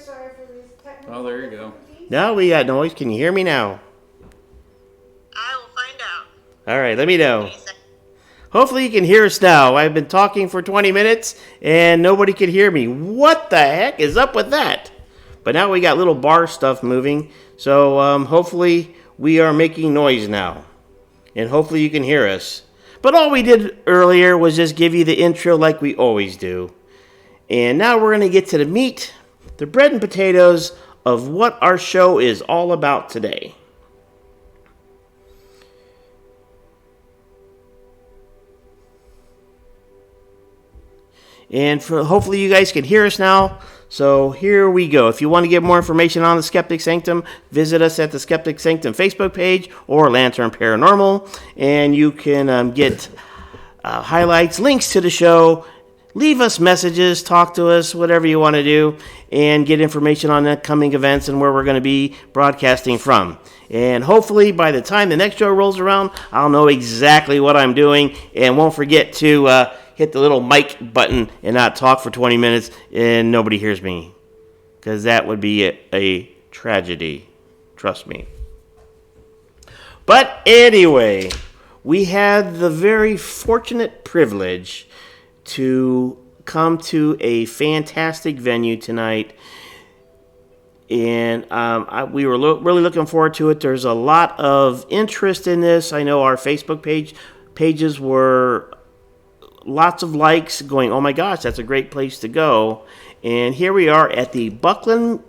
sorry for these technical Oh, there you go. difficulties. Now we got noise. Can you hear me now? I will find out. All right, let me know. Give me a second. Hopefully you can hear us now. I've been talking for 20 minutes and nobody could hear me. What the heck is up with that? But now we got little bar stuff moving. So hopefully we are making noise now. And hopefully you can hear us. But all we did earlier was just give you the intro like we always do. And now we're going to get to the meat, the bread and potatoes of what our show is all about today. And hopefully you guys can hear us now. So here we go. If you want to get more information on the Skeptic Sanctum, visit us at the Skeptic Sanctum Facebook page or Lantern Paranormal. And you can get highlights, links to the show, leave us messages, talk to us, whatever you want to do, and get information on upcoming events and where we're going to be broadcasting from. And hopefully by the time the next show rolls around, I'll know exactly what I'm doing and won't forget to hit the little mic button and not talk for 20 minutes and nobody hears me. Because that would be a tragedy. Trust me. But anyway, we had the very fortunate privilege to come to a fantastic venue tonight. And we were really looking forward to it. There's a lot of interest in this. I know our Facebook pages were lots of likes going, oh my gosh, that's a great place to go. And here we are at the Buckland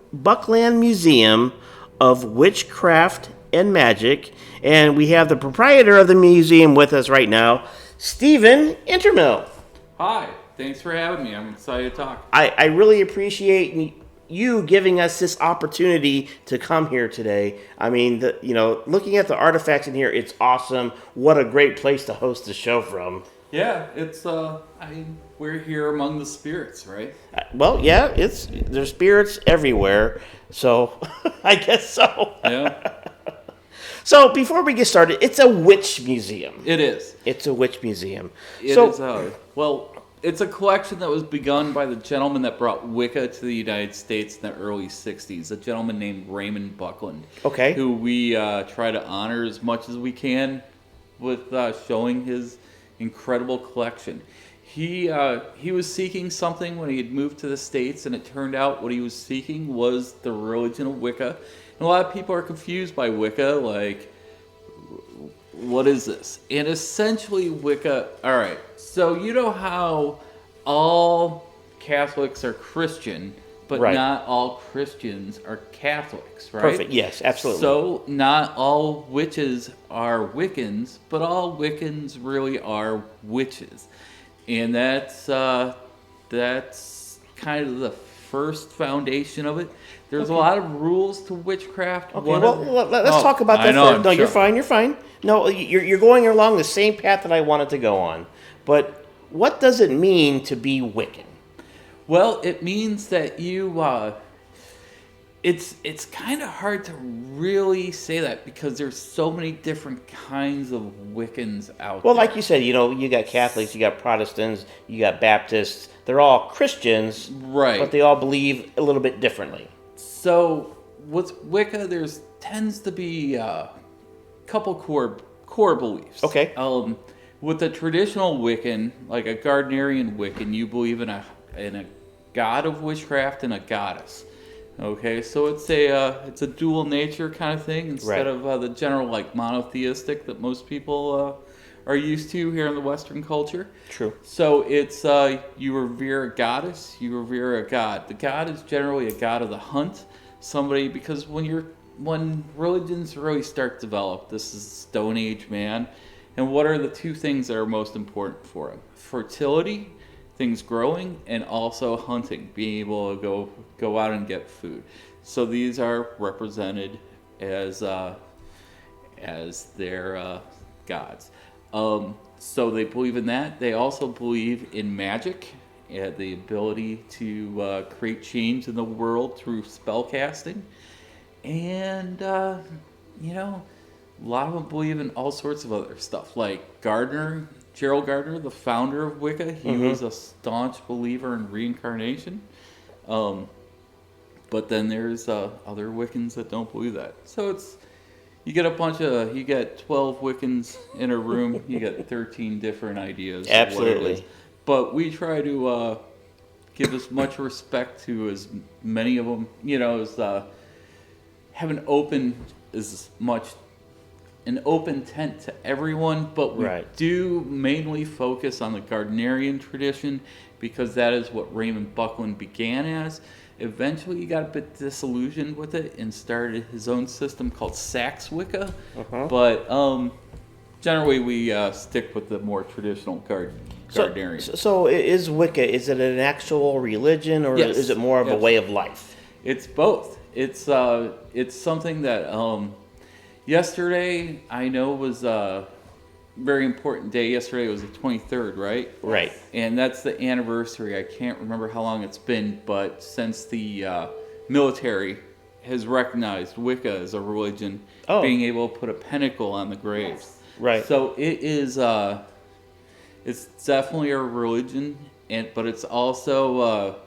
Museum of Witchcraft and Magik. And we have the proprietor of the museum with us right now, Stephen Intermill. Hi, thanks for having me. I'm excited to talk. I really appreciate you giving us this opportunity to come here today. I mean, looking at the artifacts in here, it's awesome. What a great place to host the show from. Yeah, it's we're here among the spirits, right? Well, yeah, there's spirits everywhere, so I guess so. Yeah. So before we get started, it's a witch museum. It is. It's a witch museum. It's a collection that was begun by the gentleman that brought Wicca to the United States in the early 60s, a gentleman named Raymond Buckland. Okay. Who we try to honor as much as we can with showing his incredible collection. He was seeking something when he had moved to the States, and it turned out what he was seeking was the religion of Wicca. And a lot of people are confused by Wicca, like, what is this? And essentially Wicca, alright, so you know how all Catholics are Christian, but right. Not all Christians are Catholics, right? Perfect, yes, absolutely. So not all witches are Wiccans, but all Wiccans really are witches. And that's kind of the first foundation of it. There's a lot of rules to witchcraft. Okay, let's talk about that first. No, sure. You're fine. No, you're going along the same path that I wanted to go on. But what does it mean to be Wiccan? Well, it means that you, it's kind of hard to really say that because there's so many different kinds of Wiccans out there. Well, like you said, you got Catholics, you got Protestants, you got Baptists. They're all Christians, right? But they all believe a little bit differently. So, with Wicca, there's tends to be a couple core beliefs. Okay. With a traditional Wiccan, like a Gardnerian Wiccan, you believe in a god of witchcraft and a goddess. Okay, so it's a dual nature kind of thing instead of the general like monotheistic that most people are used to here in the Western culture. True. So it's you revere a goddess, you revere a god. The god is generally a god of the hunt, somebody because when religions really start to develop, this is Stone Age man, and what are the two things that are most important for him? Fertility, things growing, and also hunting, being able to go out and get food. So these are represented as their gods. So they believe in that. They also believe in magic, the ability to create change in the world through spell casting. And, a lot of them believe in all sorts of other stuff. Like Gerald Gardner, the founder of Wicca, he was a staunch believer in reincarnation. But then there's other Wiccans that don't believe that. So you get 12 Wiccans in a room, you get 13 different ideas. Absolutely. Of what it is. But we try to give as much respect to as many of them, as have an open tent to everyone, but we do mainly focus on the Gardnerian tradition because that is what Raymond Buckland began as. Eventually, he got a bit disillusioned with it and started his own system called Sax Wicca. But generally, we stick with the more traditional Gardnerian. So is Wicca, is it an actual religion, or is it more of a way of life? It's both. It's something that yesterday I know was a very important day. Yesterday was the 23rd, right? Right. And that's the anniversary. I can't remember how long it's been, but since the military has recognized Wicca as a religion, being able to put a pentacle on the graves. Right. So it is. It's definitely a religion, but it's also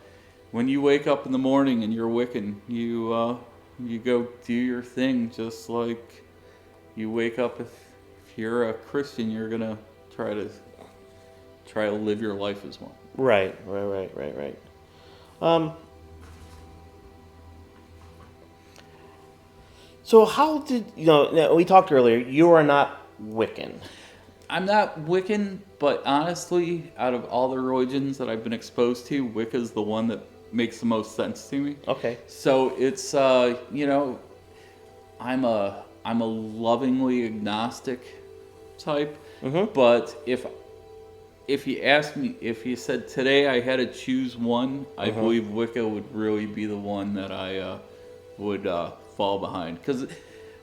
when you wake up in the morning and you're Wiccan, you go do your thing just like you wake up. If you're a Christian, you're gonna try to live your life as one. Right. So how did we talked earlier? You are not Wiccan. I'm not Wiccan, but honestly, out of all the religions that I've been exposed to, Wicca's the one that makes the most sense to me. Okay. So it's I'm a lovingly agnostic type, but if you asked me, if you said today I had to choose one, I believe Wicca would really be the one that I would fall behind, because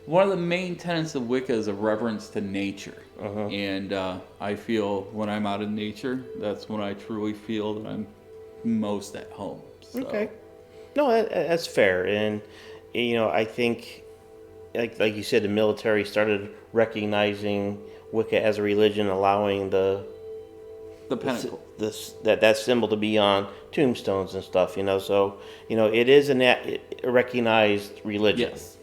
one of the main tenets of Wicca is a reverence to nature, and I feel when I'm out in nature, that's when I truly feel that I'm most at home. So. Okay, no, that's fair, and I think, like you said, the military started recognizing Wicca as a religion, allowing the pentacle, that symbol to be on tombstones and stuff. So it is a recognized religion. Yes.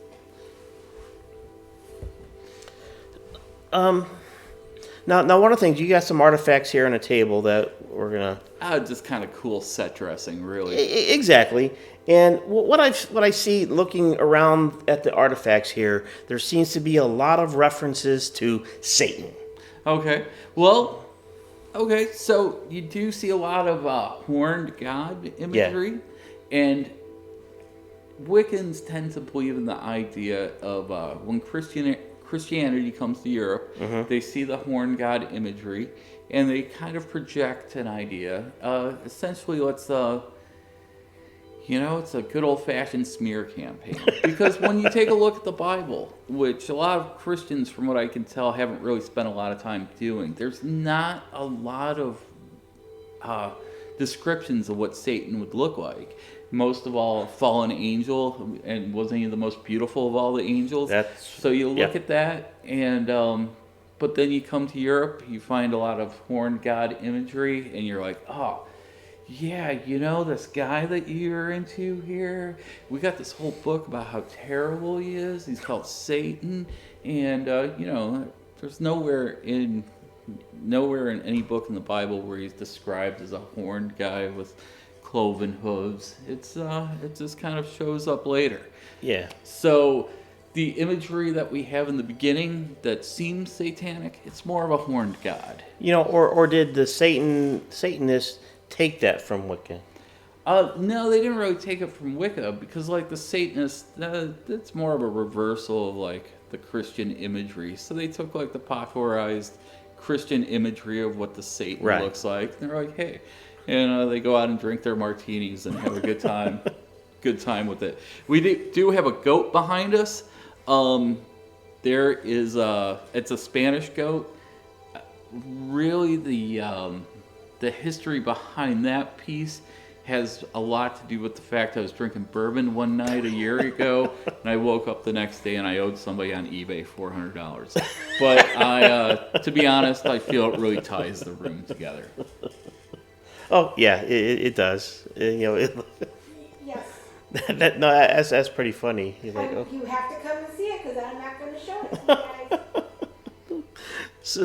Now, one of the things, you got some artifacts here on the table that we're gonna. Just kind of cool set dressing, really. Exactly. And what I see looking around at the artifacts here, there seems to be a lot of references to Satan. Okay. Well. Okay. So you do see a lot of horned god imagery, and Wiccans tend to believe in the idea of when Christianity comes to Europe, they see the horned god imagery, and they kind of project an idea. Essentially, it's a good old-fashioned smear campaign. Because when you take a look at the Bible, which a lot of Christians, from what I can tell, haven't really spent a lot of time doing, there's not a lot of descriptions of what Satan would look like. Most of all, a fallen angel, and wasn't he the most beautiful of all the angels? So you look at that, and but then you come to Europe, you find a lot of horned god imagery, and you're like, oh, yeah, this guy that you're into here, we got this whole book about how terrible he is. He's called Satan, and there's nowhere in any book in the Bible where he's described as a horned guy with cloven hooves. It just kind of shows up later. Yeah. So the imagery that we have in the beginning that seems satanic, it's more of a horned god. Or did the Satanists take that from Wicca? No, they didn't really take it from Wicca, because like the Satanists, that's more of a reversal of like the Christian imagery. So they took like the popularized Christian imagery of what the Satan looks like, and they're like, hey, they go out and drink their martinis and have a good time, with it. We do have a goat behind us. There is it's a Spanish goat. Really, the history behind that piece has a lot to do with the fact I was drinking bourbon one night a year ago, and I woke up the next day and I owed somebody on eBay $400. But to be honest, I feel it really ties the room together. Oh yeah, it does. Yes. That's pretty funny. He's like, oh. You have to come and see it because I'm not going to show it to you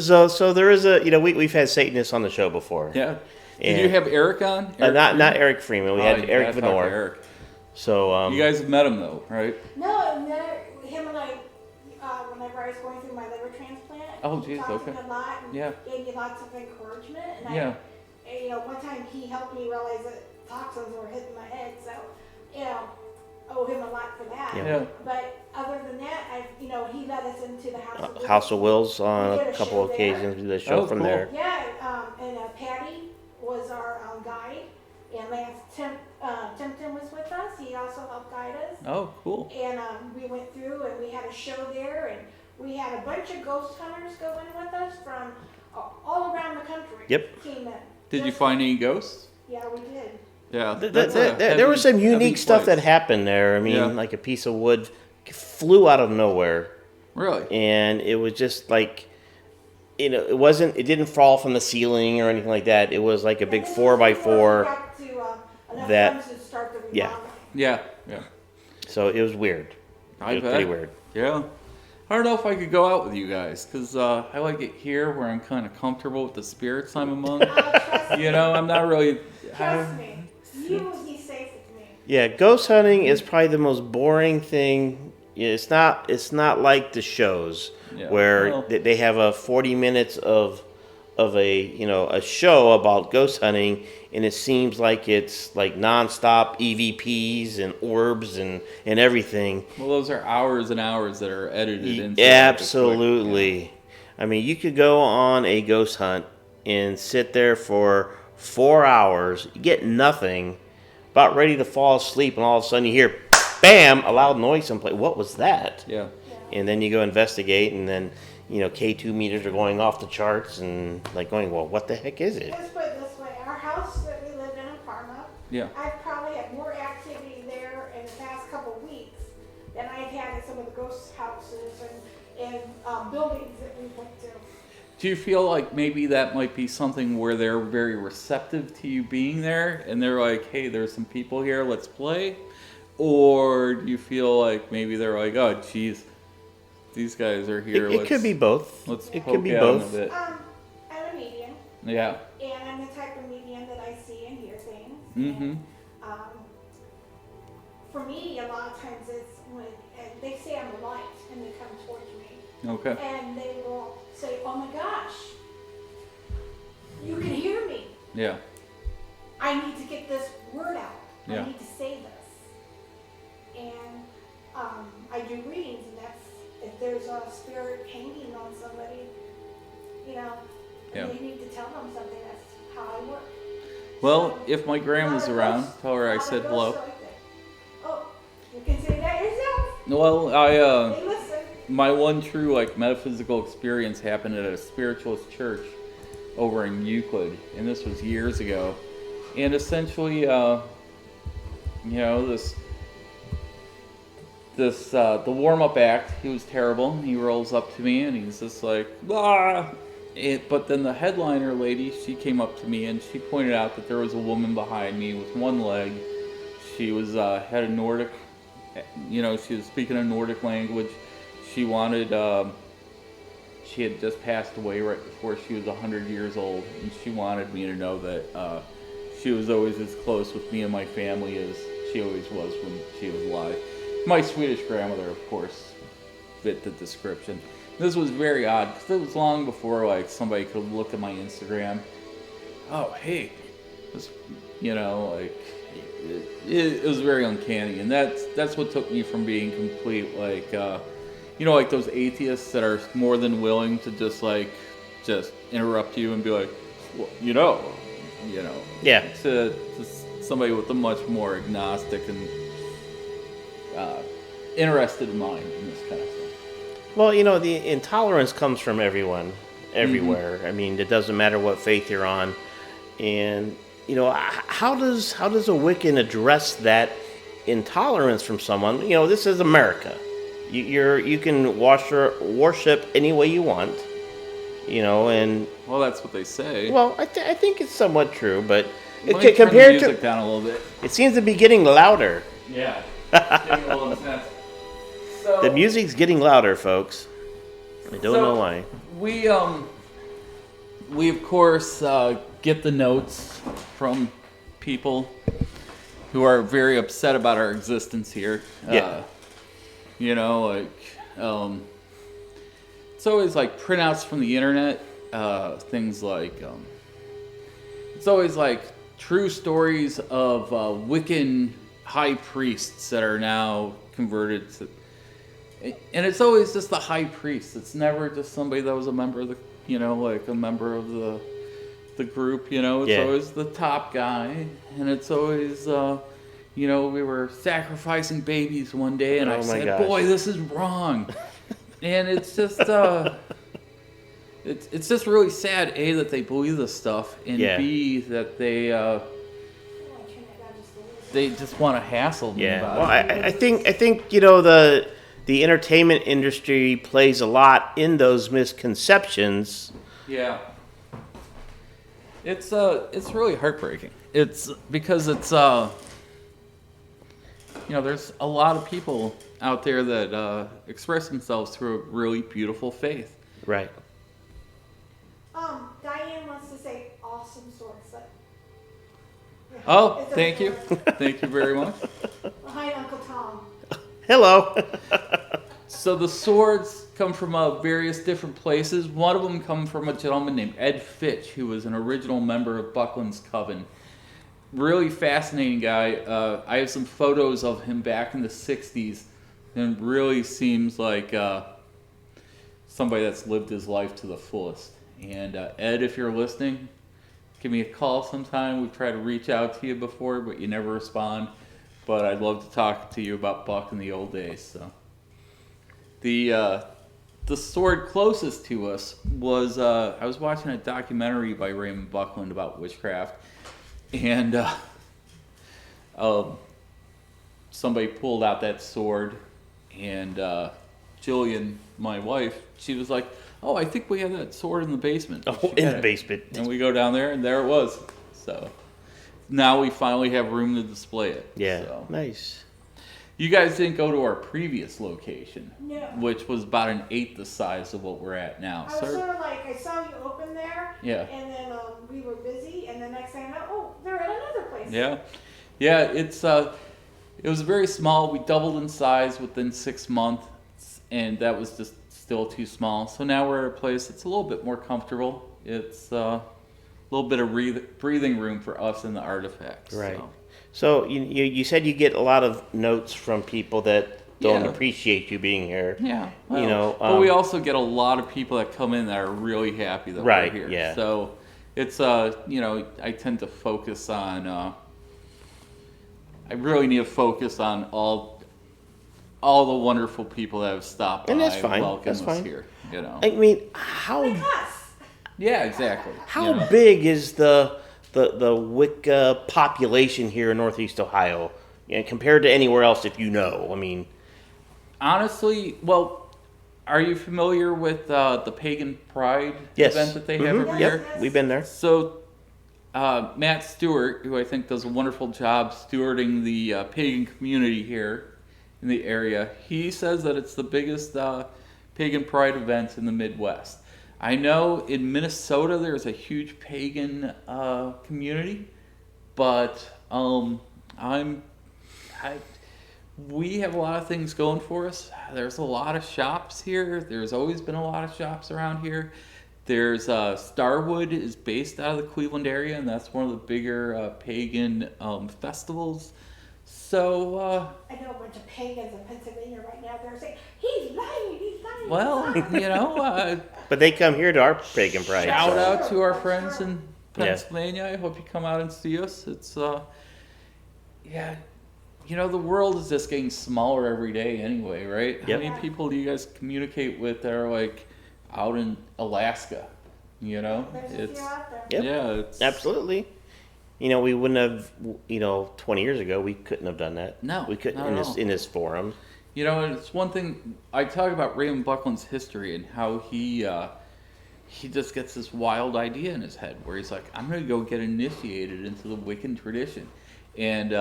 guys. So there is we've had Satanists on the show before. Yeah. Did you have Eric on? Not Eric Freeman. We had Eric gotta talk to Venor. Eric. So you guys have met him though, right? No, him and I, whenever I was going through my liver transplant, Oh, geez, talked okay. to me a lot and Yeah. gave me lots of encouragement. And Yeah. one time he helped me realize that toxins were hitting my head, so I owe him a lot for that. Yeah. But other than that, he let us into the House of Wills on We a did a couple show of occasions. We did a show from cool. there. Yeah, and Patty was our guide, and Lance Timpton was with us. He also helped guide us. Oh, cool. And we went through and we had a show there, and we had a bunch of ghost hunters go in with us from all around the country. Yep. Came in. Did you find any ghosts? Yeah, we did. Yeah. There was some unique stuff that happened there. I mean, like a piece of wood flew out of nowhere. Really? And it was just like, it didn't fall from the ceiling or anything like that. It was like a big 4x4. That, yeah. Yeah. So it was weird. I It was bet. pretty weird. Yeah. I don't know if I could go out with you guys, because I like it here where I'm kind of comfortable with the spirits I'm among. Trust me. I'm not really... Trust me. You will be safe with me. Yeah, ghost hunting is probably the most boring thing. It's not like the shows where they have a 40 minutes of a show about ghost hunting, and it seems like it's like nonstop EVPs and orbs and everything. Well, those are hours and hours that are edited into Absolutely. I mean, you could go on a ghost hunt and sit there for 4 hours, you get nothing, about ready to fall asleep, and all of a sudden you hear, bam, a loud noise someplace. What was that? Yeah. And then you go investigate, and then K2 meters are going off the charts, and going, well, what the heck is it? Let's put it this way. Our house that we lived in Parma, Yeah. I've probably had more activity there in the past couple of weeks than I've had at some of the ghost houses and buildings that we went to. Do you feel like maybe that might be something where they're very receptive to you being there, and they're like, hey, there's some people here, let's play? Or do you feel like maybe they're like, oh, geez, these guys are here. It could be both. It could be both. A bit. I'm a medium. Yeah. And I'm the type of medium that I see and hear things. Mm-hmm. And, for me, a lot of times it's when they say I'm a light and they come towards me. Okay. And they will say, oh my gosh, you can hear me. Yeah. I need to get this word out. Yeah. I need to say this. And I do readings, and that's if there's a spirit hanging on somebody, Yeah. they need to tell them something. That's how I work. Well, So, if my grandma's not a around, ghost- tell her I not a said ghost hello. like that. Oh, you can say that yourself. Well, Hey, listen. my one true metaphysical experience happened at a spiritualist church over in Euclid, and this was years ago. And essentially, the warm-up act, he was terrible. He rolls up to me and he's just like, ah! But then the headliner lady, she came up to me and she pointed out that there was a woman behind me with one leg. She was had a Nordic, she was speaking a Nordic language. She wanted, she had just passed away right before she was 100 years old, and she wanted me to know that she was always as close with me and my family as she always was when she was alive. My Swedish grandmother, of course, fit the description. This was very odd, because it was long before somebody could look at my Instagram. Oh, hey, this, it was very uncanny, and that's what took me from being complete like those atheists that are more than willing to just interrupt you and be like, well, Yeah. to somebody with a much more agnostic and interested mind in this kind of thing. Well, the intolerance comes from everyone, everywhere. Mm-hmm. I mean, it doesn't matter what faith you're on, and how does a Wiccan address that intolerance from someone? This is America. You can worship any way you want, and well, that's what they say. Well, I think it's somewhat true, but Let me turn the compared music to down a little bit. it seems to be getting louder. Yeah. Getting a little intense. So, The music's getting louder, folks. I don't know why. We of course get the notes from people who are very upset about our existence here. Yeah. You know, like it's always like printouts from the internet. Things like it's always like true stories of Wiccan high priests that are now converted to. And it's always just the high priest. It's never just somebody that was a member of the, you know, like a member of the group. You know, it's always the top guy, and it's always, you know, we were sacrificing babies one day, and I said, "Boy, this is wrong," and it's just, it's just really sad. A, that they believe this stuff, and B, that they just want to hassle me about well, it. I think you know the entertainment industry plays a lot in those misconceptions. Yeah. It's really heartbreaking. It's because it's you know, there's a lot of people out there that express themselves through a really beautiful faith. Right. Diane wants to say awesome swords. Oh, thank you. Thank you very much. Hi, Uncle Tom. Hello. So the swords come from various different places. One of them come from a gentleman named Ed Fitch, who was an original member of Buckland's coven. Really fascinating guy. I have some photos of him back in the 60s, and really seems like somebody that's lived his life to the fullest. And Ed, if you're listening, give me a call sometime. We've tried to reach out to you before, but you never respond. But I'd love to talk to you about Buck in the old days. So the sword closest to us was I was watching a documentary by Raymond Buckland about witchcraft, and somebody pulled out that sword, and Jillian, my wife, she was like, "Oh, I think we have that sword in the basement." Oh, in the basement. And we go down there, and there it was. So now we finally have room to display it. Yeah, so. Nice. You guys didn't go to our previous location, No. which was about an eighth the size of what we're at now. I was sort of like, I saw you open there, and then we were busy, and the next thing I know, oh, they're at another place. Yeah. It was very small. We doubled in size within 6 months, and that was just still too small. So now we're at a place that's a little bit more comfortable. It's a little bit of breathing room for us and the artifacts. Right. So you said you get a lot of notes from people that don't appreciate you being here. Yeah. Well, you know, but we also get a lot of people that come in that are really happy that we're here. Yeah. So it's you know, I tend to focus on. I really need to focus on all the wonderful people that have stopped by and that's fine. welcome us here. You know. I mean, how? Like us. Yeah, exactly. How big is the Wicca population here in Northeast Ohio, compared to anywhere else? If you know, I mean, honestly, well, are you familiar with the Pagan Pride event that they have every year? Yep, we've been there. So, Matt Stewart, who I think does a wonderful job stewarding the pagan community here in the area, he says that it's the biggest Pagan Pride event in the Midwest. I know in Minnesota there's a huge pagan community, but we have a lot of things going for us. There's a lot of shops here. There's always been a lot of shops around here. There's Starwood is based out of the Cleveland area, and that's one of the bigger pagan festivals. So I know a bunch of pagans in Pennsylvania right now. They're saying, he's lying. Well, you know. But they come here to our Pagan Pride. Shout out to our friends in Pennsylvania. I hope you come out and see us. It's yeah, you know, the world is just getting smaller every day anyway, right? Yep. How many people do you guys communicate with that are like out in Alaska? You know, There's a few out there. Yep. Yeah, it's Absolutely. You know, we wouldn't have. 20 years ago, we couldn't have done that. No, we couldn't not in at this all. in this forum. You know, and it's one thing I talk about Raymond Buckland's history and how he just gets this wild idea in his head where he's like, I'm going to go get initiated into the Wiccan tradition. And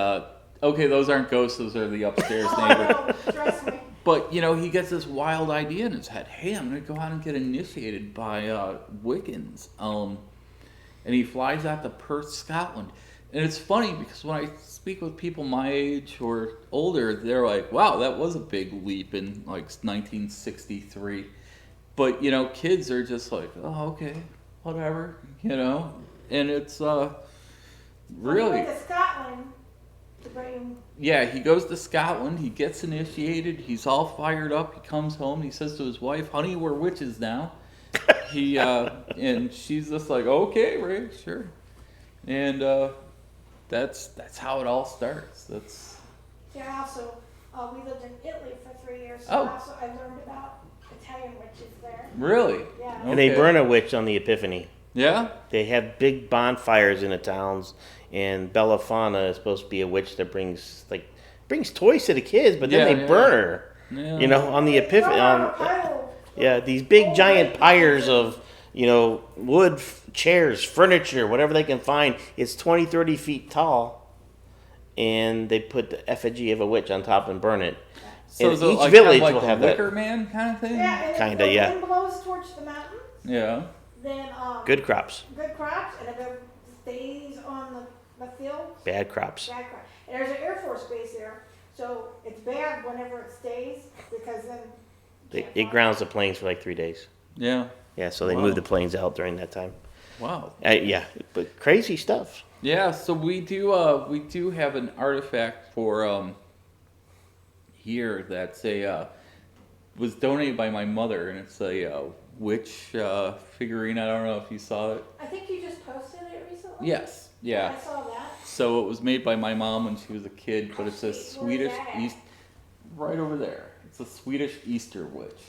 Okay, those aren't ghosts, those are the upstairs Oh, neighbor. no, trust me. But, you know, he gets this wild idea in his head. Hey, I'm going to go out and get initiated by Wiccans. And he flies out to Perth, Scotland. And it's funny because when I speak with people my age or older, they're like, wow, that was a big leap in like 1963. But, you know, kids are just like, oh, okay, whatever, you know. And it's really... He went to Scotland to bring... Yeah, he goes to Scotland, he gets initiated, he's all fired up, he comes home, he says to his wife, honey, we're witches now. And she's just like, okay, Ray, sure. And that's how it all starts. That's... Yeah, also, we lived in Italy for 3 years, so Oh. I learned about Italian witches there. Really? Yeah. And they Okay. burn a witch on the Epiphany. Yeah? They have big bonfires in the towns, and Bellafana is supposed to be a witch that brings toys to the kids, but then Yeah, they yeah. burn her. Yeah. You know, on the Epiphany. Pile. Yeah, these big giant pyres of, you know, wood, chairs, furniture, whatever they can find. It's 20, 30 feet tall, and they put the effigy of a witch on top and burn it. So And is it each like, village kind of like will the have that. Wicker Man kind of thing? Yeah, and Kinda, if yeah. the wind blows towards the mountains, Yeah. then Good crops, good crops, and if it stays on the field, bad crops. bad crops. And there's an Air Force base there, so it's bad whenever it stays because then It grounds the planes for like 3 days. Yeah. Yeah, so they Wow. move the planes out during that time. Wow. Yeah, but crazy stuff. Yeah, so we do have an artifact for here that's was donated by my mother, and it's a witch figurine. I don't know if you saw it. I think you just posted it recently. Yes, yeah. I saw that. So it was made by my mom when she was a kid, but it's a Where's Swedish that at? East, right over there. It's a Swedish Easter witch.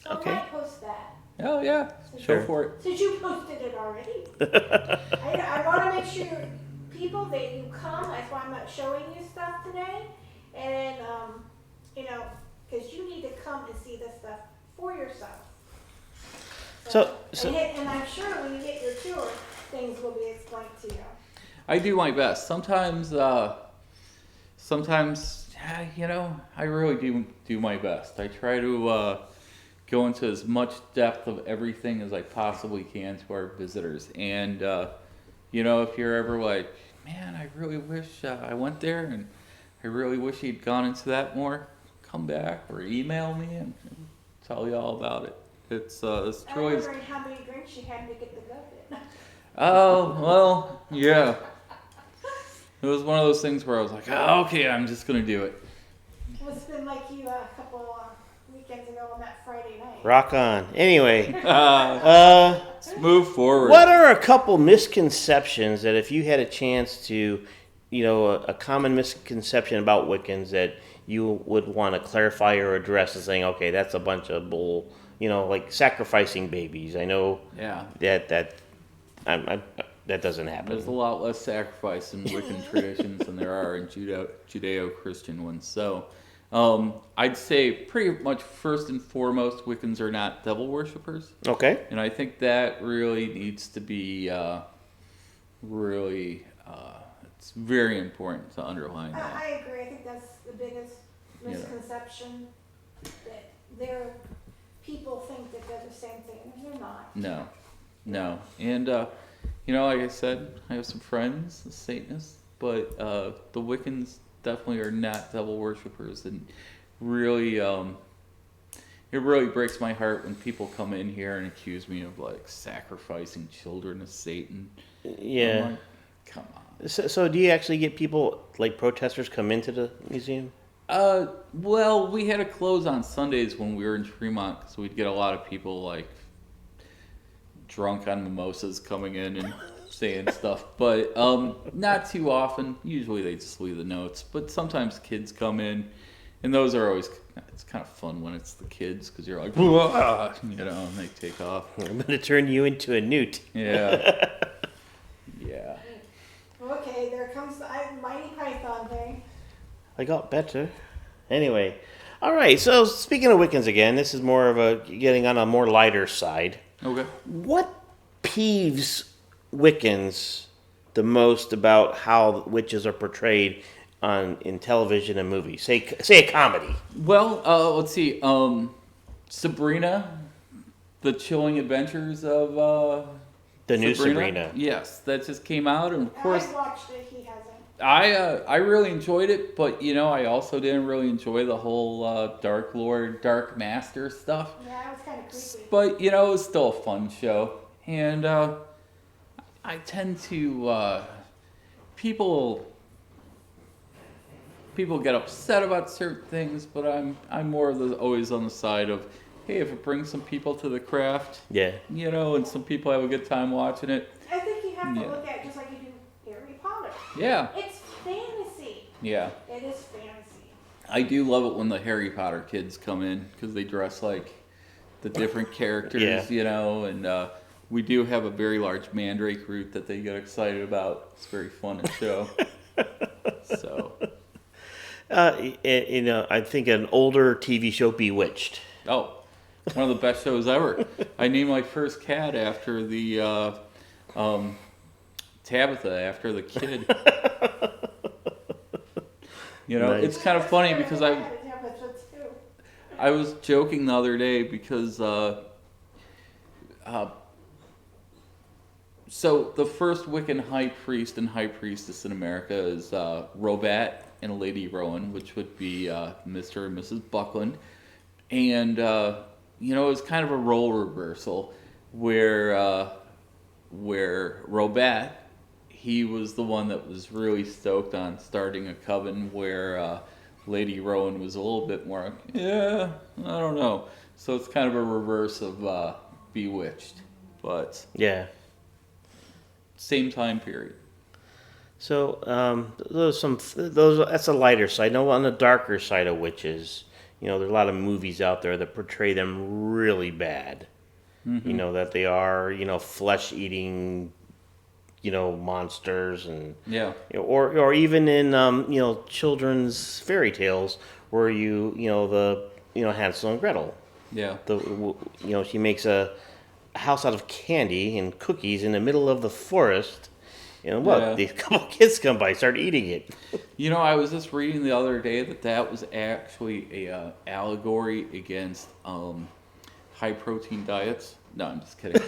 So Okay. I might post that. Oh yeah, Sure. go for it. Since you posted it already. I want to make sure people that you come, that's why I'm not showing you stuff today. And, you know, because you need to come and see this stuff for yourself. So- and I'm sure when you get your tour, things will be explained to you. I do my best. Sometimes, you know, I really do my best. I try to go into as much depth of everything as I possibly can to our visitors. And, you know, if you're ever like, man, I really wish I went there and I really wish he'd gone into that more, come back or email me and tell you all about it. It's I'm truly... wondering how many drinks you had to get the goat in. Oh, well, yeah. It was one of those things where I was like, oh, okay, I'm just going to do it. Well, it's been like you a couple weekends ago on that Friday night. Rock on. Anyway, Let's move forward. what are a couple misconceptions that if you had a chance to, you know, a common misconception about Wiccans that you would want to clarify or address and saying, okay, that's a bunch of bull, you know, like sacrificing babies. I know Yeah. that doesn't There's happen. a lot less sacrifice in Wiccan traditions than there are in Judeo-Christian ones. So I'd say pretty much first and foremost, Wiccans are not devil worshippers. Okay. And I think that really needs to be it's very important to underline that. I agree. I think that's the biggest misconception, that they're, people think that they're the same thing, and they're not. No. And, you know, like I said, I have some friends, the Satanists, but the Wiccans definitely are not devil worshippers. And really, it really breaks my heart when people come in here and accuse me of, like, sacrificing children to Satan. Yeah. I'm like, come on. So do you actually get people, like protesters, come into the museum? Well, we had to close on Sundays when we were in Tremont, so we'd get a lot of people, like, drunk on mimosas coming in and saying stuff. But not too often. Usually they just leave the notes. But sometimes kids come in, and those are always, it's kind of fun when it's the kids, because you're like, "Wah!" You know, and they take off. I'm going to turn you into a newt. Yeah. Yeah. Okay, there comes the Mighty Python thing. I got better. Anyway. All right, so speaking of Wiccans again, this is more of a getting on a more lighter side. Okay. What peeves Wiccans the most about how witches are portrayed in television and movies? Say a comedy. Well, let's see. Sabrina, The Chilling Adventures of The new Sabrina. Yes, that just came out, and of course, I watched it. He hasn't. I really enjoyed it, but I also didn't really enjoy the whole Dark Lord, Dark Master stuff. Yeah, it was kind of creepy. But it was still a fun show, and I tend to people get upset about certain things, but I'm more of always on the side of, hey, if it brings some people to the craft, Yeah. and some people have a good time watching it. I think you have to look at it just like you do Harry Potter. Yeah. It's fantasy. Yeah. It is fantasy. I do love it when the Harry Potter kids come in because they dress like the different characters, and we do have a very large mandrake root that they get excited about. It's very fun to show. So. I think an older TV show, Bewitched. Oh, one of the best shows ever. I named my first cat after the Tabitha, after the kid. Nice. It's kind of funny because I was joking the other day because so the first Wiccan high priest and high priestess in America is Robat and Lady Rowan, which would be Mr. and Mrs. Buckland. And, it was kind of a role reversal where Robat, he was the one that was really stoked on starting a coven, where Lady Rowan was a little bit more, I don't know. So it's kind of a reverse of Bewitched, but Yeah. same time period. So that's a lighter side. No, on the darker side of witches, there are a lot of movies out there that portray them really bad. Mm-hmm. That they are, flesh-eating, monsters, and or even in children's fairy tales where Hansel and Gretel. Yeah. She makes a house out of candy and cookies in the middle of the forest. These couple kids come by, start eating it. I was just reading the other day that was actually a allegory against high protein diets. No, I'm just kidding.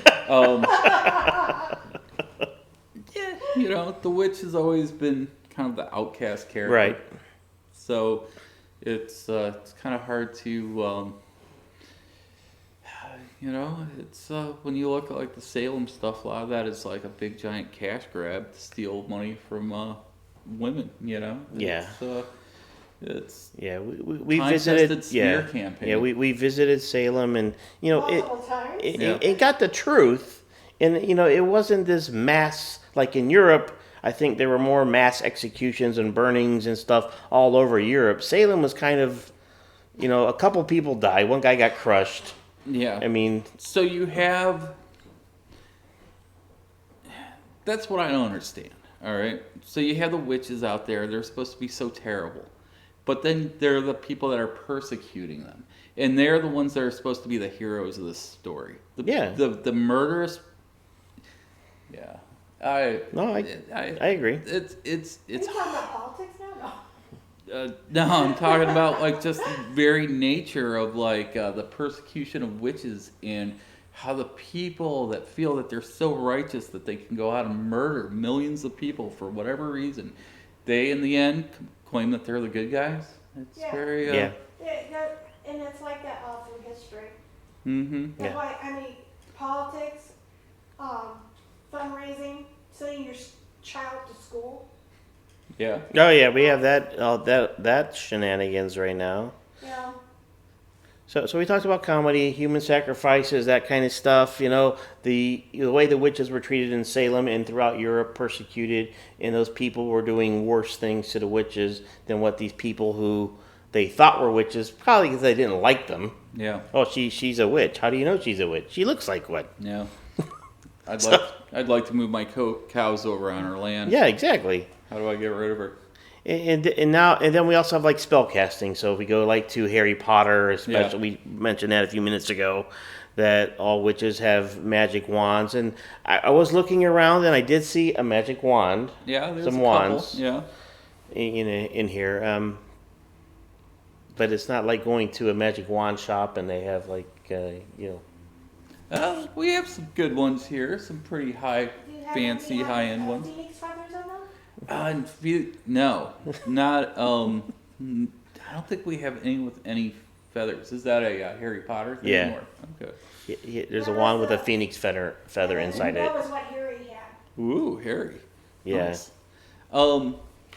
The witch has always been kind of the outcast character, right? So it's kind of hard to. It's when you look at like the Salem stuff, a lot of that is like a big giant cash grab to steal money from women. We visited smear campaign. Yeah, we visited Salem, and Multiple times. it got the truth, and it wasn't this mass like in Europe. I think there were more mass executions and burnings and stuff all over Europe. Salem was kind of, a couple people died. One guy got crushed. Yeah. I mean... So you have... That's what I don't understand, all right? So you have the witches out there. They're supposed to be so terrible. But then they're the people that are persecuting them. And they're the ones that are supposed to be the heroes of this story. The murderous... Yeah. I agree. It's Are you talking about politics now? No. No, I'm talking about like just the very nature of like the persecution of witches and how the people that feel that they're so righteous that they can go out and murder millions of people for whatever reason, they in the end claim that they're the good guys. It's very and it's like that all through history. Mm-hmm. That's why politics, fundraising, sending your child to school. Yeah. Oh yeah, we have that shenanigans right now. Yeah. So we talked about comedy, human sacrifices, that kind of stuff. The way the witches were treated in Salem and throughout Europe, persecuted, and those people were doing worse things to the witches than what these people who they thought were witches, probably because they didn't like them. Yeah. Oh, she's a witch. How do you know she's a witch? She looks like one. Yeah. I'd like to move my cows over on her land. Yeah, exactly. How do I get rid of her? And then we also have like spell casting. So if we go like to Harry Potter, especially we mentioned that a few minutes ago, that all witches have magic wands. And I was looking around and I did see a magic wand. Yeah, there's some a wands. couple. Yeah. in here. But it's not like going to a magic wand shop and they have like We have some good ones here. Some pretty high, Do you have fancy, any, high-end ones. Phoenix feathers on them? No, not. I don't think we have any with any feathers. Is that a Harry Potter thing? Yeah. Or? Okay. there's a wand with a phoenix feather inside it. That was what Harry had. Ooh, Harry. Yeah. Nice.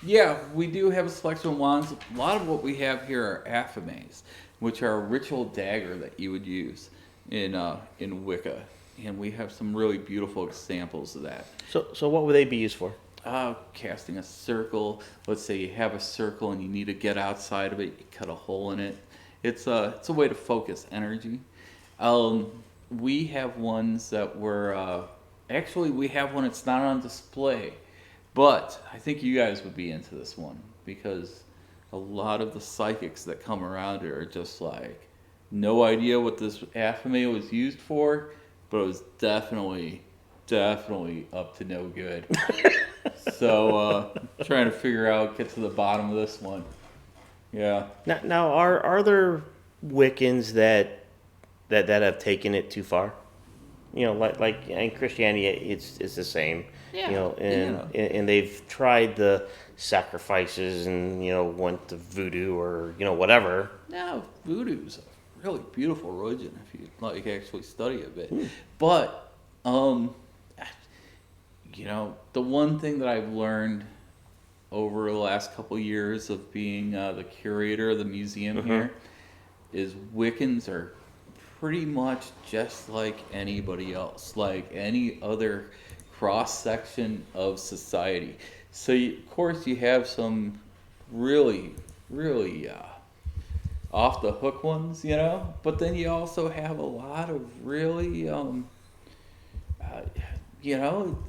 Yeah, we do have a selection of wands. A lot of what we have here are aphimes, which are a ritual dagger that you would use in Wicca, and we have some really beautiful examples of that. So what would they be used for? Casting a circle. Let's say you have a circle and you need to get outside of it. You cut a hole in it. It's a way to focus energy. We have ones that were actually we have one that's not on display, but I think you guys would be into this one because a lot of the psychics that come around here are just like no idea what this aphame was used for, but it was definitely up to no good. So trying to figure out, get to the bottom of this one. Yeah. Now are there Wiccans that have taken it too far? You know, like in Christianity, it's the same. Yeah. You know, and they've tried the sacrifices and went to voodoo or whatever. Now voodoo's a really beautiful religion if you actually study it a bit. But the one thing that I've learned over the last couple of years of being the curator of the museum here is Wiccans are pretty much just like anybody else, like any other cross-section of society. So, of course, you have some really, really off-the-hook ones, but then you also have a lot of really,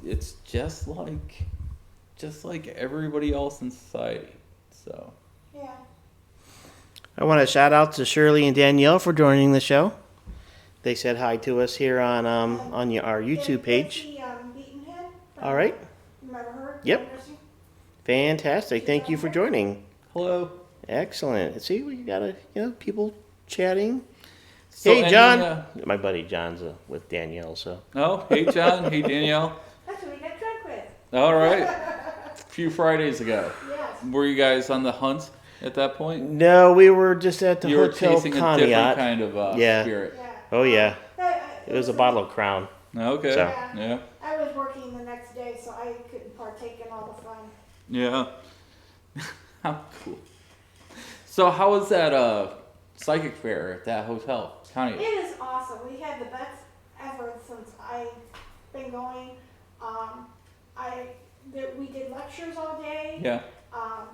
it's just like everybody else in society. So, Yeah. I want to shout out to Shirley and Danielle for joining the show. They said hi to us here on our YouTube page. Beatonhead. All right. Remember her? Yep. Fantastic. Thank you for joining. hello. Excellent. See, we got people chatting. So Hey, John. My buddy John's with Danielle, so. Oh, hey, John. Hey, Danielle. That's what we got drunk with. All right. A few Fridays ago. Yes. Were you guys on the hunt at that point? No, we were just at the You were Hotel chasing a different Conneaut. kind of Yeah. spirit. Yeah. Oh, yeah. It was a Listen, bottle of Crown. Okay. So. Yeah. I was working the next day, so I couldn't partake in all the fun. Yeah. How cool. So how was that psychic fair at that hotel? It Connie? is awesome. We had the best ever since I've been going. We did lectures all day. Yeah. I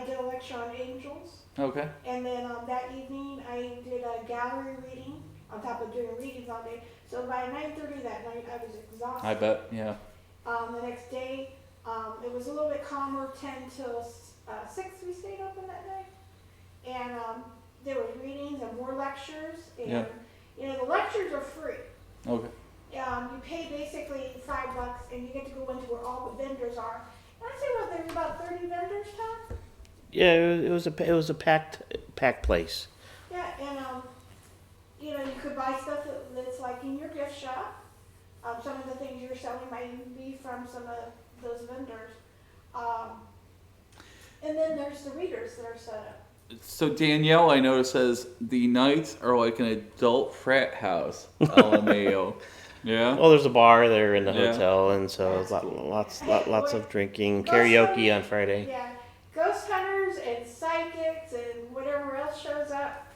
did a lecture on angels. Okay. And then that evening, I did a gallery reading on top of doing readings all day. So by 9:30 that night, I was exhausted. I bet. Yeah. The next day, it was a little bit calmer, 10 till 6 we stayed open that day. And there was readings and more lectures. And, the lectures are free. Okay. You pay basically $5 and you get to go into where all the vendors are. And I say, there's about 30 vendors, Tom? Yeah, it was a packed place. Yeah, and you could buy stuff that's like in your gift shop. Some of the things you're selling might even be from some of those vendors. And then there's the readers that are set up. So Danielle, I noticed, says the nights are like an adult frat house. LMAO. Yeah. Well, there's a bar there in the Yeah. hotel, and so That's lots of drinking, Ghost karaoke hunters, on Friday. Yeah, ghost hunters and psychics and whatever else shows up.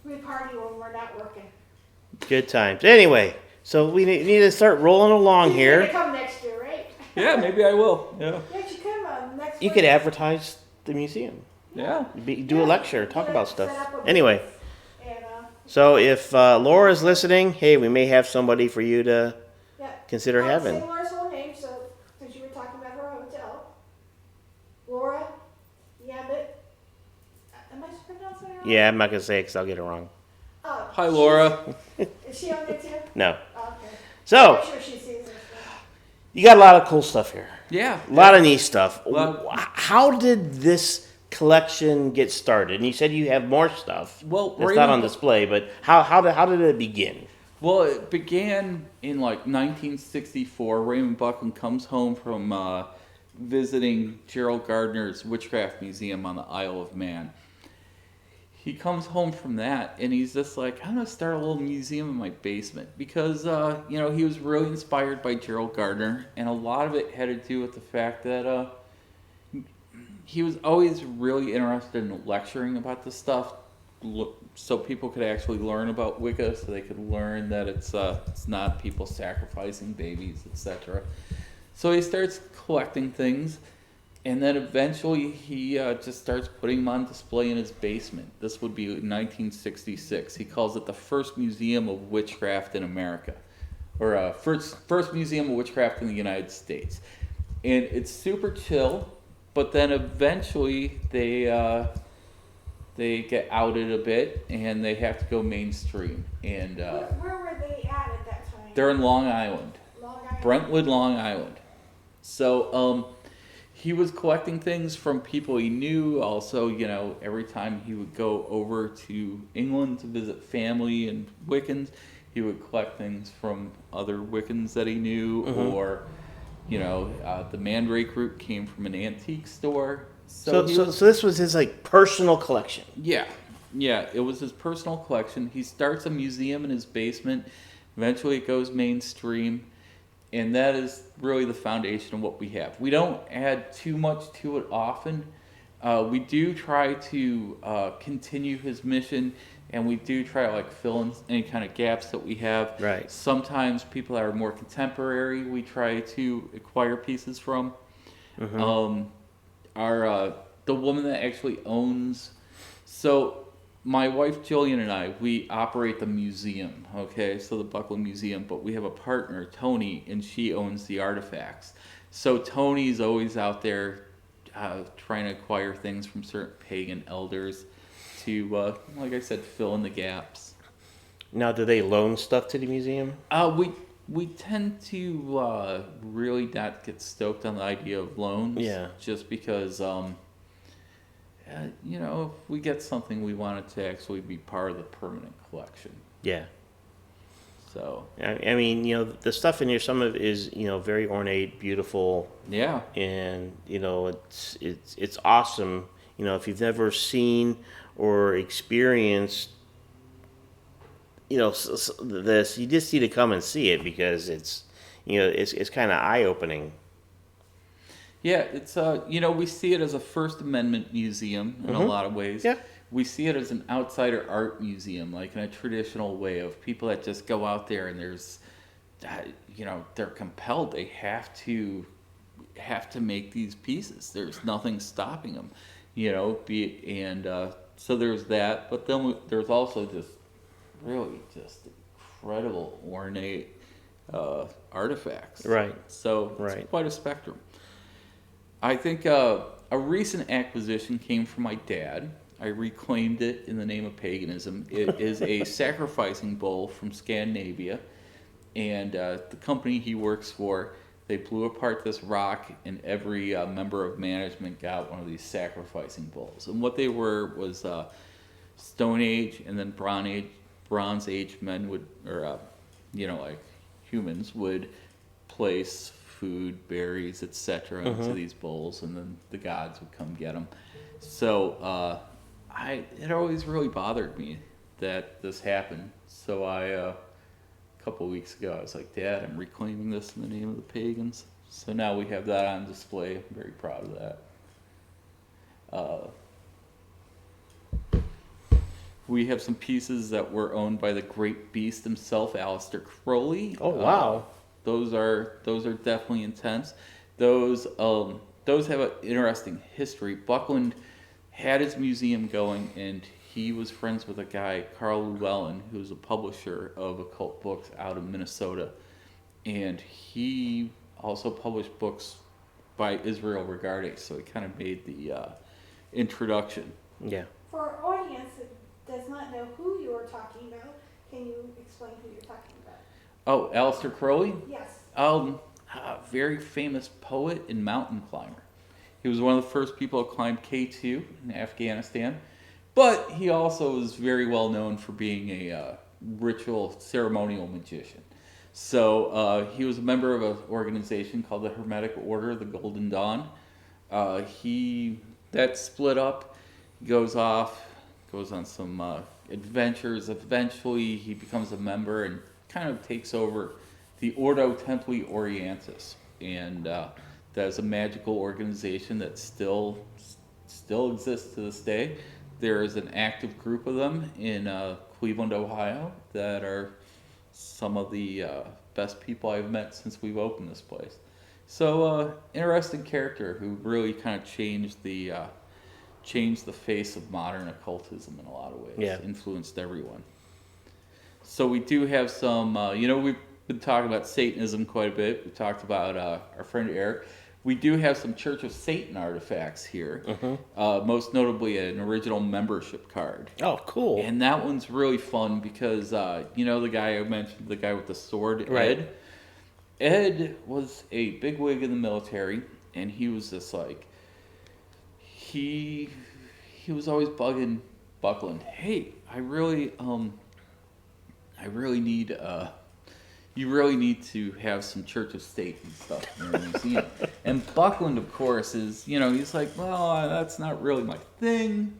We party when we're not working. Good times. Anyway, so we need to start rolling along You're gonna here. come next year, right? Yeah, maybe I will. Yeah. Yeah, you come next. You could advertise the museum, Yeah. do a lecture, talk about Set stuff. up a Anyway, booth. And, so if Laura's listening, hey, we may have somebody for you to yeah. consider Say having. Laura's whole name, so since you were talking about her hotel, Laura Yabbit. Am I pronouncing it right? Yeah, I'm not gonna say it because I'll get it wrong. Oh, Hi, Laura. Is she on there too? No. Oh, okay. So I'm sure she sees this. you got a lot of cool stuff here. Yeah. A lot of neat stuff. Well- How did this collection get started? And you said you have more stuff. Well, it's not on display, but how did it begin? Well, it began in like 1964. Raymond Buckland comes home from visiting Gerald Gardner's Witchcraft Museum on the Isle of Man. He comes home from that and he's just like, I'm going to start a little museum in my basement because, he was really inspired by Gerald Gardner, and a lot of it had to do with the fact that he was always really interested in lecturing about this stuff so people could actually learn about Wicca, so they could learn that it's not people sacrificing babies, etc. So he starts collecting things. And then eventually he just starts putting them on display in his basement. This would be 1966. He calls it the first museum of witchcraft in America, or first museum of witchcraft in the United States. And it's super chill, but then eventually they get outed a bit and they have to go mainstream. And where were they at that time? they're in Long Island, Long Island. Brentwood, Long Island. So he was collecting things from people he knew. Also, every time he would go over to England to visit family and Wiccans, he would collect things from other Wiccans that he knew, or, the Mandrake root came from an antique store. So this was his personal collection. Yeah, it was his personal collection. He starts a museum in his basement. Eventually, it goes mainstream. And that is really the foundation of what we have. We don't add too much to it often. We do try to continue his mission, and we do try to fill in any kind of gaps that we have. Right. Sometimes people that are more contemporary, we try to acquire pieces from. Mm-hmm. The woman that actually owns, so my wife Jillian and I, we operate the museum, okay, so the Buckland Museum, but we have a partner, Tony, and she owns the artifacts. So Tony's always out there trying to acquire things from certain pagan elders to, like I said, fill in the gaps. Now, do they loan stuff to the museum? We tend to really not get stoked on the idea of loans. Yeah. Just because, if we get something, we want it to actually be part of the permanent collection. Yeah. So. I mean, the stuff in here, some of it is, very ornate, beautiful. Yeah. And, it's awesome. If you've never seen or experienced this, you just need to come and see it because it's kind of eye-opening. Yeah, it's we see it as a First Amendment museum in a lot of ways. Yeah. We see it as an outsider art museum, like in a traditional way of people that just go out there and there's, they're compelled. They have to make these pieces. There's nothing stopping them, so there's that. But then there's also just really just incredible ornate artifacts. Right. So it's quite a spectrum. I think a recent acquisition came from my dad. I reclaimed it in the name of paganism. It is a sacrificing bowl from Scandinavia, and the company he works for, they blew apart this rock, and every member of management got one of these sacrificing bowls. And what they were was Stone Age and then Bronze Age men would, or humans would place food, berries, etc. into these bowls, and then the gods would come get them. So it always really bothered me that this happened. So a couple of weeks ago, I was like, Dad, I'm reclaiming this in the name of the pagans. So now we have that on display. I'm very proud of that. We have some pieces that were owned by the great beast himself, Aleister Crowley. Oh, wow. Those are definitely intense. Those have an interesting history. Buckland had his museum going, and he was friends with a guy, Carl Llewellyn, who was a publisher of occult books out of Minnesota, and he also published books by Israel Regardie. So he kind of made the introduction. Yeah. For our audience that does not know who you are talking about, can you explain who you're talking about? Oh, Aleister Crowley? Yes. a very famous poet and mountain climber. He was one of the first people to climb K2 in Afghanistan, but he also was very well known for being a ritual ceremonial magician. So he was a member of an organization called the Hermetic Order of the Golden Dawn. That split up, goes off, goes on some adventures. Eventually, he becomes a member and kind of takes over the Ordo Templi Orientis, and that is a magical organization that still exists to this day. There is an active group of them in Cleveland, Ohio, that are some of the best people I've met since we've opened this place. So, interesting character who really kind of changed the face of modern occultism in a lot of ways. Yeah. Influenced everyone. So we do have some, we've been talking about Satanism quite a bit. We talked about our friend Eric. We do have some Church of Satan artifacts here. Most notably an original membership card. Oh, cool. And that one's really fun because, the guy I mentioned, the guy with the sword, Right. Ed. Ed was a bigwig in the military, and he was just like, he was always bugging Buckland. Hey, I really need, you really need to have some Church of Satan stuff in your museum. And Buckland, of course, is, he's like, well, that's not really my thing,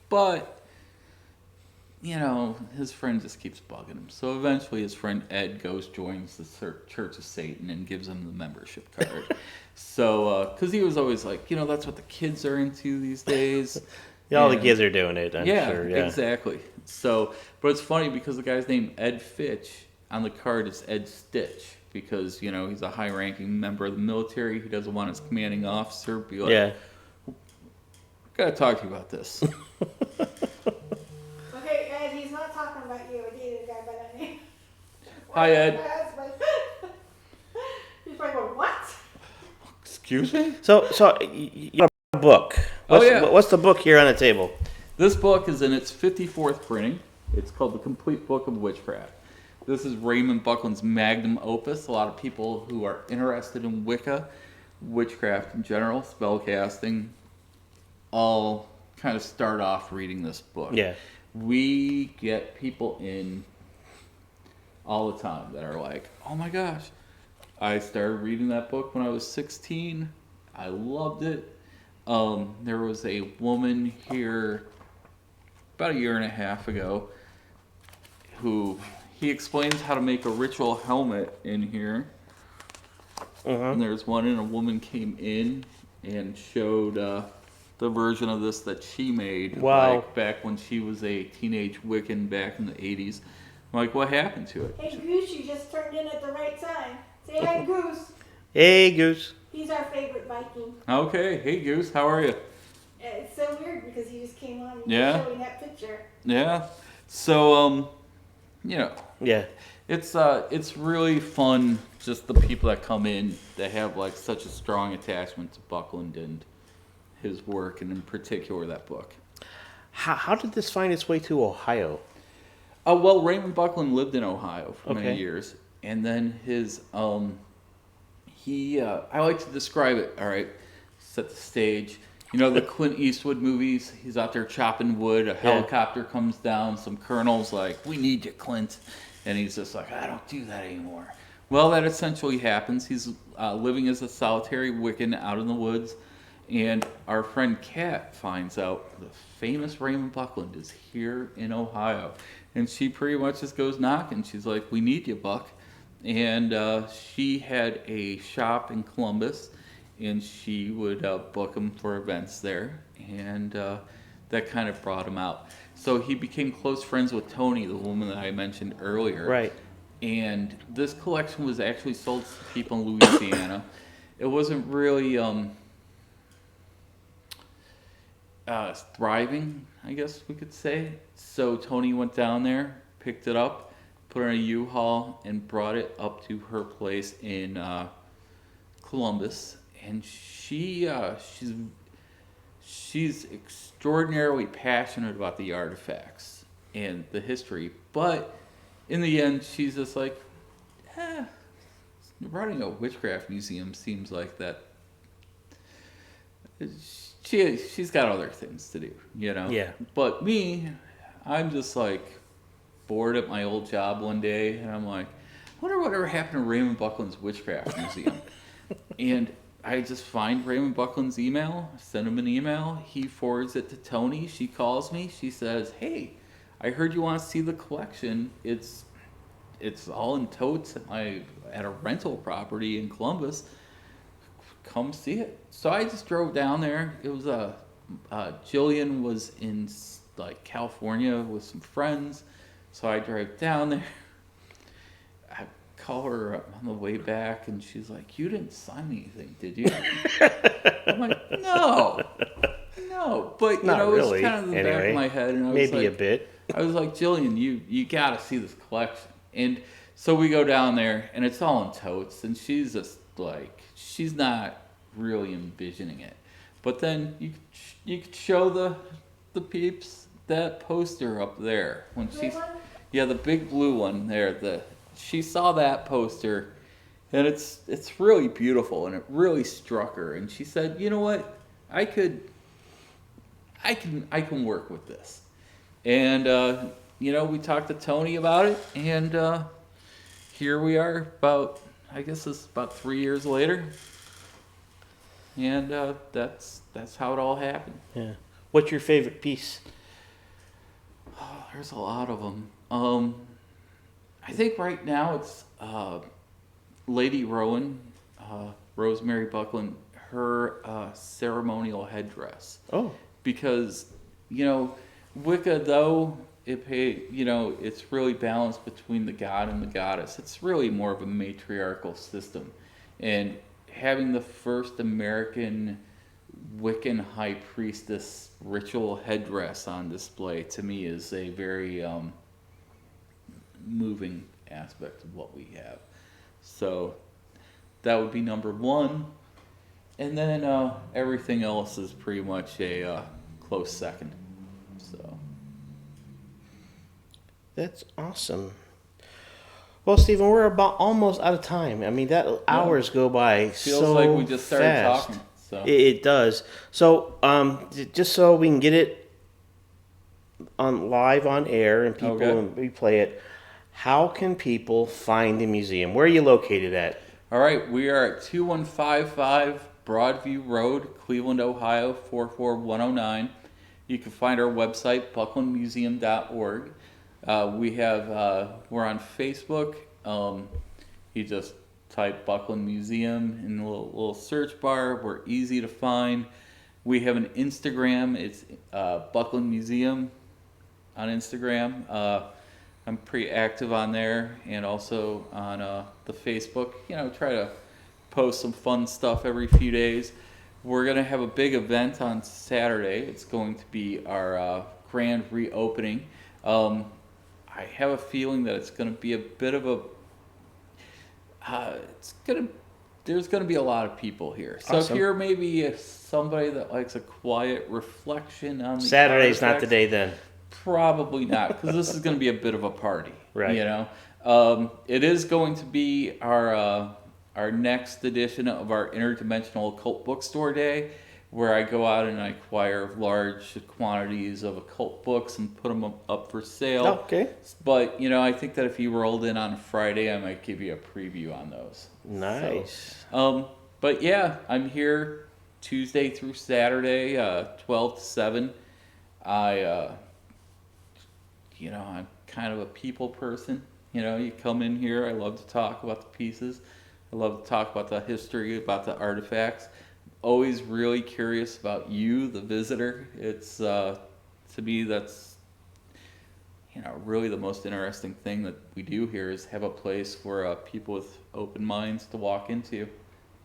but, his friend just keeps bugging him. So eventually his friend Ed joins the Church of Satan and gives him the membership card. So, because he was always like, that's what the kids are into these days. Yeah, all the kids are doing it, I'm sure. Yeah, exactly. So, but it's funny because the guy's name Ed Fitch on the card is Ed Stitch because, he's a high-ranking member of the military. He doesn't want his commanding officer to be like, gotta talk to you about this. Okay, Ed, he's not talking about you. I dated a guy by that name. Hi, Ed. He's like, well, what? Excuse me? So you have a book. What's the book here on the table? This book is in its 54th printing. It's called The Complete Book of Witchcraft. This is Raymond Buckland's magnum opus. A lot of people who are interested in Wicca, witchcraft in general, spellcasting, all kind of start off reading this book. Yeah. We get people in all the time that are like, oh my gosh, I started reading that book when I was 16. I loved it. There was a woman here about a year and a half ago who he explains how to make a ritual helmet in here. And there's one, and a woman came in and showed the version of this that she made. Wow. Like back when she was a teenage Wiccan back in the 80s. I'm like, what happened to it? Hey, Goose, you just turned in at the right time. Say hi, Goose. Hey, Goose. He's our favorite Viking. Okay, hey Goose, how are you? It's so weird because he just came on and Yeah. showing that picture. Yeah. So, Yeah. it's really fun, just the people that come in that have like such a strong attachment to Buckland and his work, and in particular that book. How did this find its way to Ohio? Well, Raymond Buckland lived in Ohio for many Okay. years, and then his I like to describe it. All right, set the stage. The Clint Eastwood movies. He's out there chopping wood. A helicopter comes down. Some colonel's like, "We need you, Clint," and he's just like, "I don't do that anymore." Well, that essentially happens. He's living as a solitary Wiccan out in the woods, and our friend Kat finds out the famous Raymond Buckland is here in Ohio, and she pretty much just goes knocking. She's like, "We need you, Buck," and she had a shop in Columbus. And she would book him for events there, and that kind of brought him out. So he became close friends with Tony, the woman that I mentioned earlier. Right. And this collection was actually sold to people in Louisiana. It wasn't really thriving, I guess we could say. So Tony went down there, picked it up, put it in a U-Haul, and brought it up to her place in Columbus. And she's extraordinarily passionate about the artifacts and the history, but in the end, she's just like, running a witchcraft museum seems like that. She's got other things to do, you know. Yeah. But me, I'm just like bored at my old job one day, and I'm like, I wonder whatever happened to Raymond Buckland's Witchcraft Museum. And I just find Raymond Buckland's email, send him an email. He forwards it to Tony. She calls me. She says, "Hey, I heard you want to see the collection. It's all in totes at a rental property in Columbus. Come see it." So I just drove down there. It was Jillian was in like California with some friends, so I drove down there. I call her on the way back, and she's like, "You didn't sign anything, did you?" I'm like, No. But you Not know, really, it was kind of in the back anyway. of my head, and I was Maybe like, a bit. I was like, "Jillian, you gotta see this collection." And so we go down there, and it's all in totes, and she's just like, she's not really envisioning it. But then you could show the peeps that poster up there when Blue one? yeah, the big blue one there. She saw that poster, and it's really beautiful, and it really struck her, and she said, "You know what? I can work with this." And you know, we talked to Tony about it, and here we are. I guess it's about 3 years later, and that's how it all happened. Yeah. What's your favorite piece? Oh, there's a lot of them. I think right now it's Lady Rowan, Rosemary Buckland, her ceremonial headdress. Oh. Because, you know, Wicca, though it's really balanced between the god and the goddess. It's really more of a matriarchal system, and having the first American Wiccan high priestess ritual headdress on display to me is a very moving aspect of what we have. So that would be number one, and then everything else is pretty much a close second. So That's awesome. Well, Stephen, we're about almost out of time. I mean, that hours go by feels so like we just started fast. talking. So It does. So, just so we can get it on live on air and people and replay it, how can people find the museum? Where are you located at? All right, we are at 2155 Broadview Road, Cleveland, Ohio 44109. You can find our website, bucklandmuseum.org. We're on Facebook. You just type Buckland Museum in the little search bar. We're easy to find. We have an Instagram. It's Buckland Museum on Instagram. I'm pretty active on there, and also on the Facebook. You know, try to post some fun stuff every few days. We're going to have a big event on Saturday. It's going to be our grand reopening. I have a feeling that it's going to be a bit of a... there's going to be a lot of people here. So Awesome. if you're maybe somebody that likes a quiet reflection on the Saturday's not the artifacts, day then. probably not, because this is going to be a bit of a party. Right. You know, it is going to be our next edition of our Interdimensional Occult Bookstore Day, where I go out and I acquire large quantities of occult books and put them up for sale. Okay. But, you know, I think that if you rolled in on Friday, I might give you a preview on those. Nice. So, but yeah, I'm here Tuesday through Saturday, 12 to 7. I'm kind of a people person. You know, you come in here, I love to talk about the pieces. I love to talk about the history, about the artifacts. Always really curious about you, the visitor. It's, to me, that's, really the most interesting thing that we do here is have a place for people with open minds to walk into.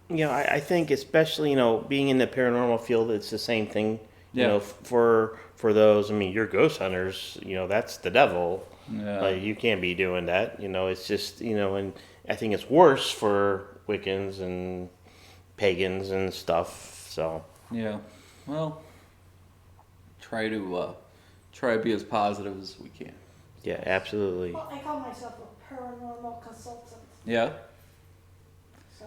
I think especially, being in the paranormal field, it's the same thing. Yeah. For those, you're ghost hunters, that's the devil. Yeah. You can't be doing that. It's just, and I think it's worse for Wiccans and pagans and stuff. So Yeah. Well, try to be as positive as we can. yeah, absolutely. Well, I call myself a paranormal consultant. Yeah. So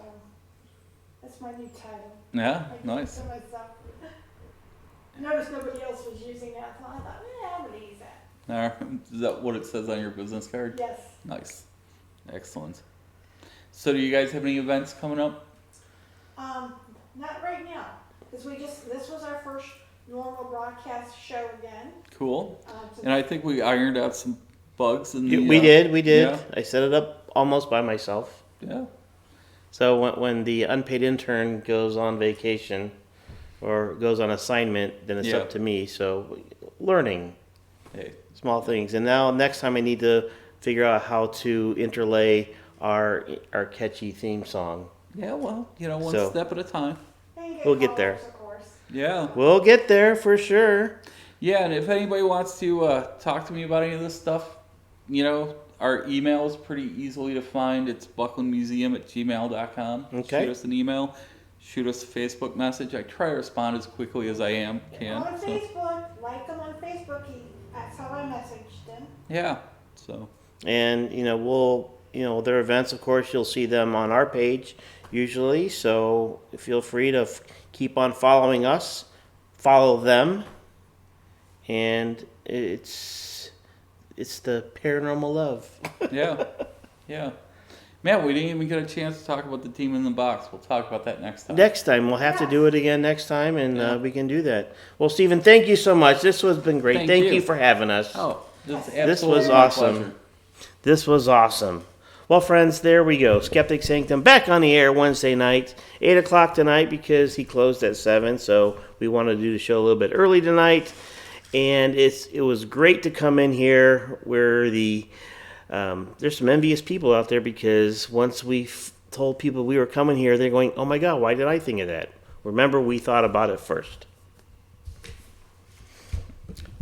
that's my new title. Yeah, I gave it nice. to myself. I noticed nobody else was using that, so I thought, I'm gonna use that. Is that what it says on your business card? Yes. Nice. Excellent. So do you guys have any events coming up? Not right now, because this was our first normal broadcast show again. Cool. So And I think we ironed out some bugs in the... We did. Yeah. I set it up almost by myself. Yeah. So when the unpaid intern goes on vacation or goes on assignment, then it's Yeah. up to me. So learning Hey. small things. And now next time I need to figure out how to interlay our catchy theme song. Yeah, well, one So- step at a time. and We'll get there. call-ups, of course. Yeah. We'll get there for sure. Yeah, and if anybody wants to talk to me about any of this stuff, our email is pretty easily to find. It's bucklandmuseum@gmail.com. Okay. Shoot us an email. Shoot us a Facebook message. I try to respond as quickly as I can. On So, Facebook, like them on Facebook. That's how I messaged them. yeah. So, And their events, of course, you'll see them on our page usually. So feel free to keep on following us, follow them, and it's the paranormal love. yeah. Yeah. Matt, we didn't even get a chance to talk about the team in the box. We'll talk about that next time. Next time we'll have to do it again next time, and Yeah. we can do that. Well, Stephen, thank you so much. This has been great. Thank Thank you. you for having us. Oh, this This was awesome. This was awesome. Well, friends, there we go. Skeptic Sanctum back on the air Wednesday night, 8 o'clock tonight, because he closed at 7, so we wanted to do the show a little bit early tonight. And it was great to come in here where there's some envious people out there, because once we told people we were coming here, they're going, oh my God, why did I think of that? Remember, we thought about it first.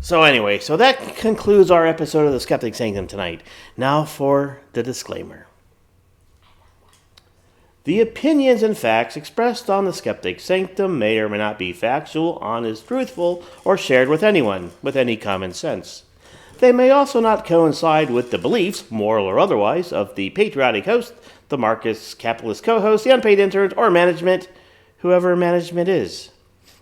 So anyway, so that concludes our episode of the Skeptic Sanctum tonight. Now for the disclaimer. The opinions and facts expressed on the Skeptic Sanctum may or may not be factual, honest, truthful, or shared with anyone with any common sense. They may also not coincide with the beliefs, moral or otherwise, of the patriotic host, the Marcus capitalist co-host, the unpaid interns, or management, whoever management is.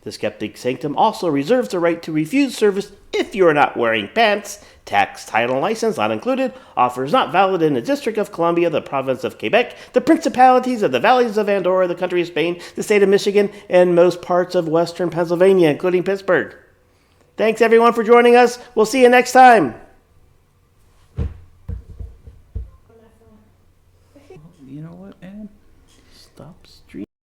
The Skeptic Sanctum also reserves the right to refuse service if you are not wearing pants. Tax, title, and license not included. Offers not valid in the District of Columbia, the Province of Quebec, the Principalities of the Valleys of Andorra, the country of Spain, the state of Michigan, and most parts of western Pennsylvania, including Pittsburgh. Thanks, everyone, for joining us. We'll see you next time. You know what, man? Stop streaming.